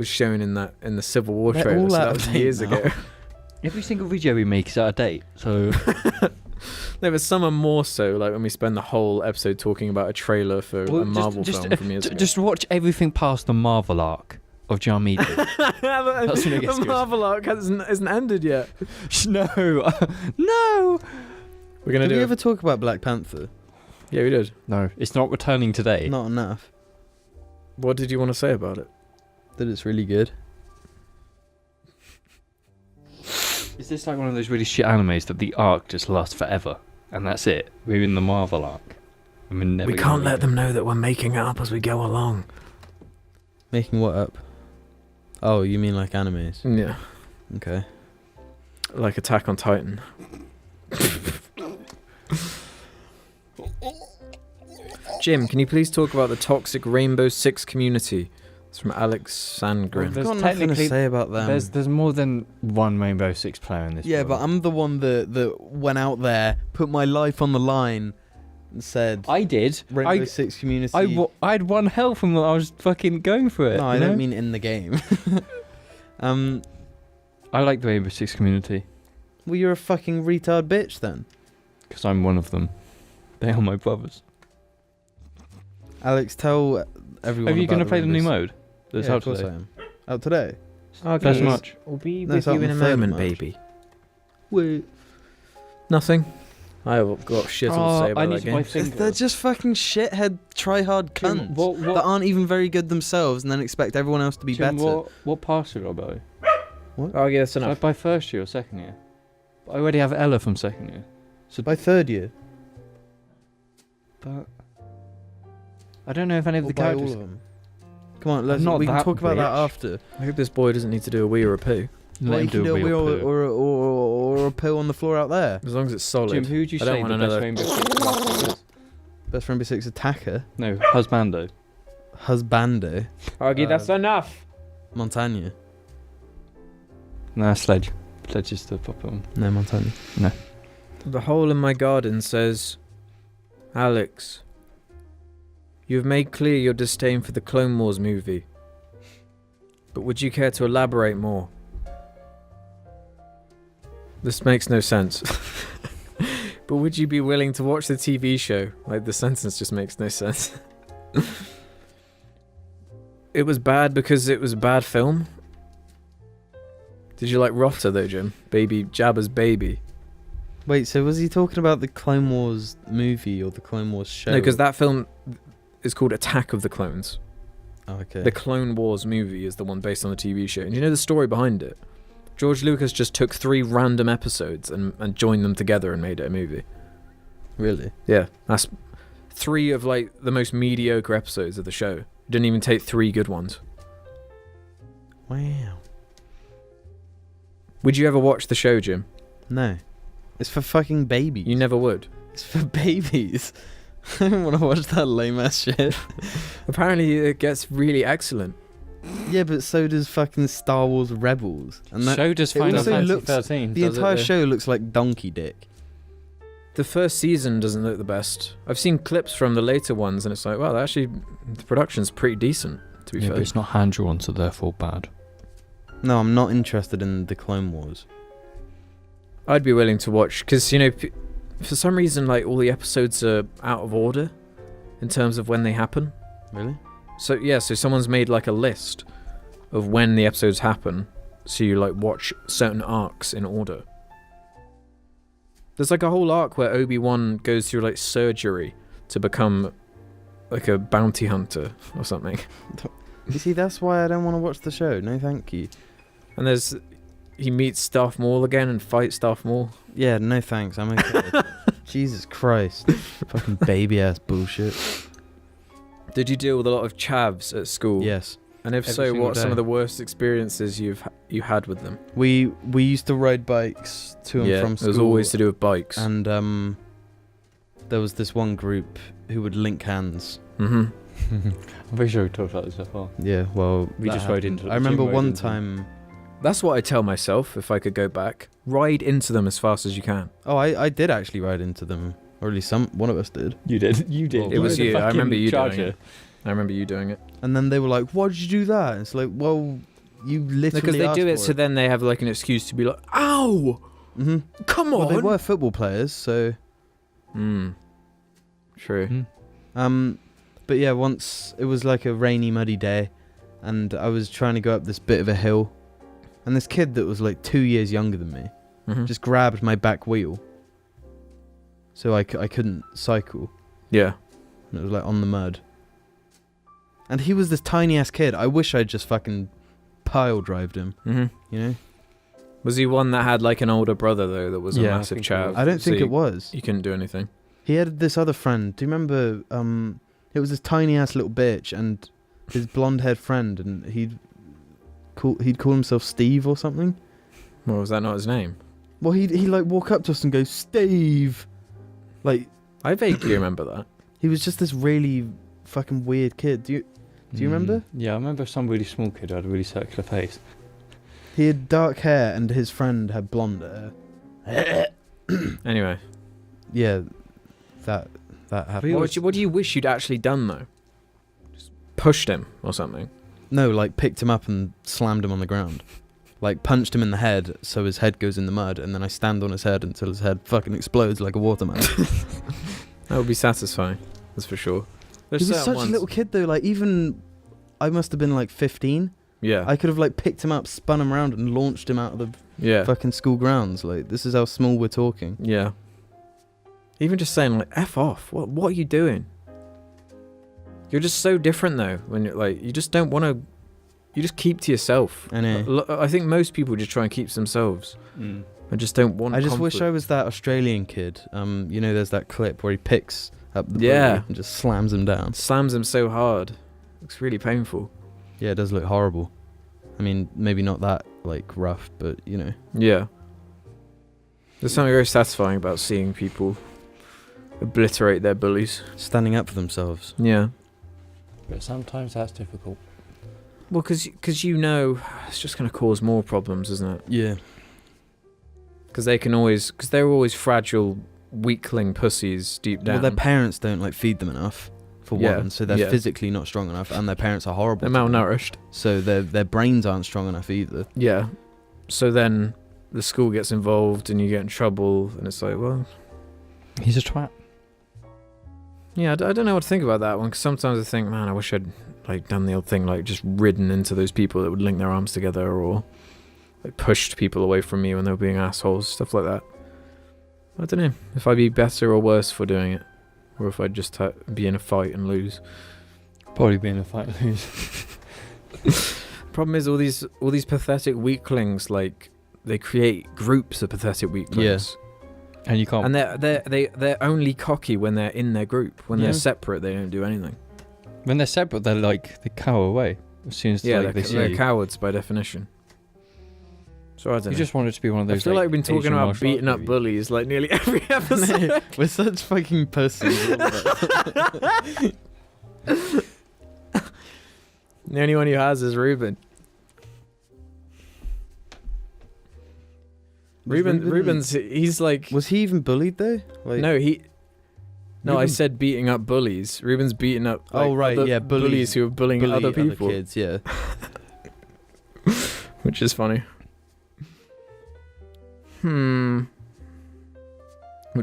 shown in the Civil War They're trailer. all So out that of was date years now. ago. Every single video we make is out of date. So There was some are more so, like when we spend the whole episode talking about a trailer for a Marvel film from years ago. just watch everything past the Marvel arc of Jar Media. That's when it gets the good. Marvel arc isn't ended yet. No. No. We're gonna Did do we it. ever talk about Black Panther? Yeah, we did. No. It's not returning today. Not enough. What did you want to say about it? That it's really good. Is this like one of those really shit animes that the arc just lasts forever? And that's it? We're in the Marvel arc. I mean, never We can't let them know that we're making it up as we go along. Making what up? Oh, you mean like animes? Yeah, Okay. like Attack on Titan. Jim, can you please talk about the toxic Rainbow Six community? It's from Alex Sandgren. I've There's got nothing to technically- say about them. There's more than one Rainbow Six player in this Yeah, world. but I'm the one that went out there, put my life on the line, and said, I did. Rainbow Six community. I had 1 health and I was fucking going for it. No, I you don't know? mean in the game. I like the Rainbow Six community Well, you're a fucking retard bitch then. because I'm one of them. They are my brothers. Alex, tell everyone. Are you going to play the new mode? That's Yeah, out of course today. I am. Out today. Okay. As much. We'll be No, with it's out you in on a the 3rd of moment, March. baby. Wait. Nothing. I've got shit all to say I about need that to buy game. fingers. They're just fucking shithead, try-hard Jim, cunts that aren't even very good themselves and then expect everyone else to be Jim, better. what pass should I buy? Oh, yeah, that's Should I enough. buy first year or second year? But I already have Ella from second year. So by 3rd year, But I don't know if any of or the buy all characters. of them. Come on, let's. not We can that talk about that rich. after. I hope this boy doesn't need to do a wee or a poo. Let Well, him you can do do a a wheel wheel poo. or a pill on the floor out there. As long as it's solid. Jim, who would you I don't say want the best another- Rainbow Six Masters is? Best Rainbow Six attacker, No, Husbando. husbando, Argy, that's enough. Montagna. Nah, Sledge. Sledge is the proper one. No, Montagna. The hole in my garden says, Alex, you have made clear your disdain for the Clone Wars movie. But would you care to elaborate more? This makes no sense. But would you be willing to watch the TV show? Like, the sentence just makes no sense. It was bad because it was a bad film? Did you like Rotter though, Jim? Baby Jabba's baby. Wait, so was he talking about the Clone Wars movie or the Clone Wars show? No, because that film is called Attack of the Clones. Oh, okay. The Clone Wars movie is the one based on the TV show. And you know the story behind it? George Lucas just took 3 random episodes and joined them together and made it a movie. Really? Yeah, that's 3 of like the most mediocre episodes of the show. It didn't even take 3 good ones. Wow. Would you ever watch the show, Jim? No. It's for fucking babies. You never would. It's for babies. I don't want to watch that lame ass shit. Apparently it gets really excellent. Yeah, but so does fucking Star Wars Rebels. And that, Show does it Final also Fantasy looks- 13. the does it entire though? show looks like donkey dick. The first season doesn't look the best. I've seen clips from the later ones and it's like, wow, actually the production's pretty decent, to be Yeah, fair. but it's not hand drawn, so therefore bad. No, I'm not interested in the Clone Wars. I'd be willing to watch because, you know, for some reason, like all the episodes are out of order in terms of when they happen. Really? So yeah, so someone's made like a list of when the episodes happen, so you like watch certain arcs in order. There's like a whole arc where Obi-Wan goes through like surgery to become like a bounty hunter or something. You see, that's why I don't want to watch the show. No, thank you. And he meets Darth Maul again and fights Darth Maul. Yeah, no thanks. I'm okay. Jesus Christ. Fucking baby ass bullshit. Did you deal with a lot of chavs at school? Yes. And if Every so, single what are some day. of the worst experiences you had with them? We used to ride bikes to and from it school. was always to do with bikes. And there was this one group who would link hands. Mm-hmm. I'm pretty sure we talked about this before. Yeah, well, We that just rode happened. into I remember Jim rode one into them. time. That's what I tell myself if I could go back. Ride into them as fast as you can. Oh, I did actually ride into them, or at least one of us did. You did. You did. Well, It was were the you. I remember fucking you doing charger. it. I remember you doing it. And then they were like, "Why did you do that?" It's like, well, you literally Because they asked do it for so then they have like an excuse to be like, ow! Mm-hmm. Come Well, on! they were football players, so. True. But yeah, once it was like a rainy, muddy day, and I was trying to go up this bit of a hill, and this kid that was like 2 years younger than me Mhm. just grabbed my back wheel, so I couldn't cycle. Yeah. And it was like on the mud. And he was this tiny ass kid. I wish I'd just fucking pile drived him, Mm-hmm. you know? Was he one that had like an older brother though that was a Yeah, I massive think he chav? was. I don't so think it was. You couldn't do anything. He had this other friend. Do you remember? It was this tiny ass little bitch and his blonde haired friend, and he'd call himself Steve or something. Well, was that not his name? Well, he like walk up to us and go, "Steve," like I vaguely remember that. he was just this really fucking weird kid. Do you remember? Yeah, I remember some really small kid who had a really circular face. He had dark hair and his friend had blonde hair. Anyway, Yeah, that happened. what do you wish you'd actually done though? Just pushed him or something. No, like picked him up and slammed him on the ground. Like punched him in the head so his head goes in the mud, and then I stand on his head until his head fucking explodes like a watermelon. That would be satisfying. That's for sure. He was such a little kid though. Like even I must have been like 15, Yeah. I could have like picked him up, spun him around, and launched him out of the fucking school grounds. Like, this is how small we're talking. Yeah. Even just saying like F off. What are you doing? You're just so different though. When you're like, you just don't want to. You just keep to yourself. I know. I think most people just try and keep to themselves. I just don't want. I just wish I was that Australian kid. You know, there's that clip where he picks up the bully and just slams him down. Slams him so hard. Looks really painful. Yeah, it does look horrible. I mean, maybe not that like rough, but you know. Yeah. There's something very satisfying about seeing people obliterate their bullies. Standing up for themselves. Yeah. But sometimes that's difficult. Well, because you know, it's just going to cause more problems, isn't it? Yeah. Because they're always fragile, weakling pussies deep down. Well, their parents don't like feed them enough, for one, so they're physically not strong enough, and their parents are horrible. They're malnourished. So their brains aren't strong enough either. Yeah. So then the school gets involved and you get in trouble, and it's like, well, he's a twat. Yeah, I don't know what to think about that one, because sometimes I think, man, I wish I'd like done the old thing, like just ridden into those people that would link their arms together, or like pushed people away from me when they were being assholes, stuff like that. I don't know if I'd be better or worse for doing it, or if I'd just be in a fight and lose. Probably be in a fight and lose. Problem is, all these pathetic weaklings, like they create groups of pathetic weaklings. Yes. And you can't. And they're only cocky when they're in their group. When they're separate, they don't do anything. When they're separate, they cower away as soon as they see they're you. cowards by definition. So I don't know. You just wanted to be one of those. I feel like we've been talking Asian about martial beating arts up bullies like nearly every episode. No, we're such fucking pussies. The only one who has is Ruben. Ruben's he's like. Was he even bullied though? Like, No, I Ruben- said beating up bullies. Ruben's beating up. Like, oh right, other yeah, bullies who are bullying bully other people, kids, yeah. which is funny. We'll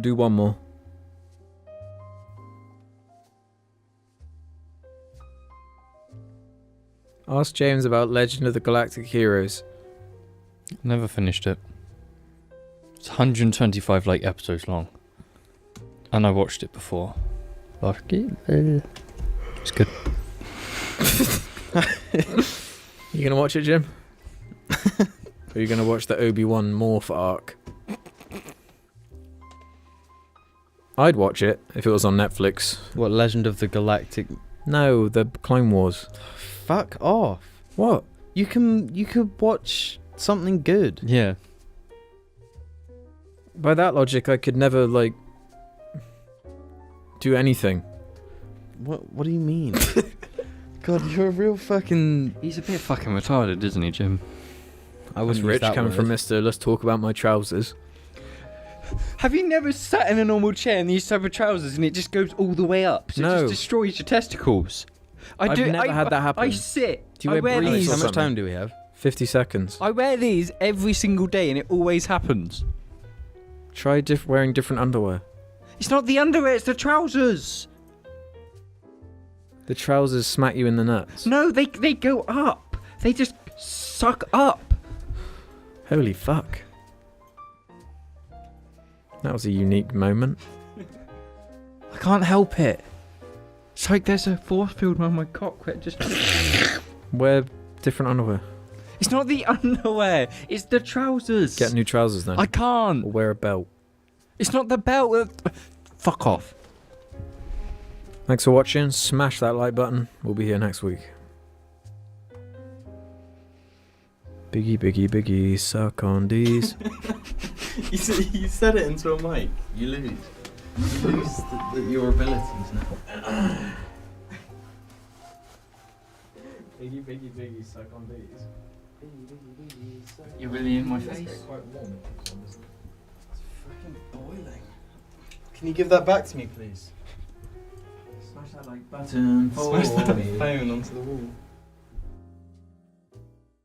do one more. Ask James about Legend of the Galactic Heroes. Never finished it. It's 125 episodes long, and I watched it before. It's good. You gonna watch it, Jim? Or are you gonna watch the Obi-Wan Morph arc? I'd watch it if it was on Netflix. What, Legend of the Galactic? No, the Clone Wars. Fuck off. What? You could watch something good. Yeah. By that logic, I could never do anything. What do you mean? God, you're a real fucking... He's a bit fucking retarded, isn't he, Jim? I Was was rich coming from Mr. Let's talk about my trousers. Have you never sat in a normal chair in these type of trousers and it just goes all the way up? So No. it just destroys your testicles. I've never had that happen. I sit. Do you I wear wear briefs these. or How much something? time do we have? 50 seconds. I wear these every single day and it always happens. Try wearing different underwear. It's not the underwear, it's the trousers. The trousers smack you in the nuts. No, they go up. They just suck up. Holy fuck. That was a unique moment. I can't help it. It's like there's a force field around my cock where it just... Wear different underwear. It's not the underwear, it's the trousers. Get new trousers then. I can't. Or wear a belt. It's not the belt. Fuck off. Thanks for watching. Smash that like button. We'll be here next week. Biggie, biggie, biggie, suck on these. You said it into a mic. You lose. You lose your abilities now. Biggie, biggie, biggie, suck on these. Biggie, biggie, biggie, suck. You're really in my face. It's quite warm. It's fucking boiling. Can you give that back to me, please? Smash that like button. Smash that phone onto the wall.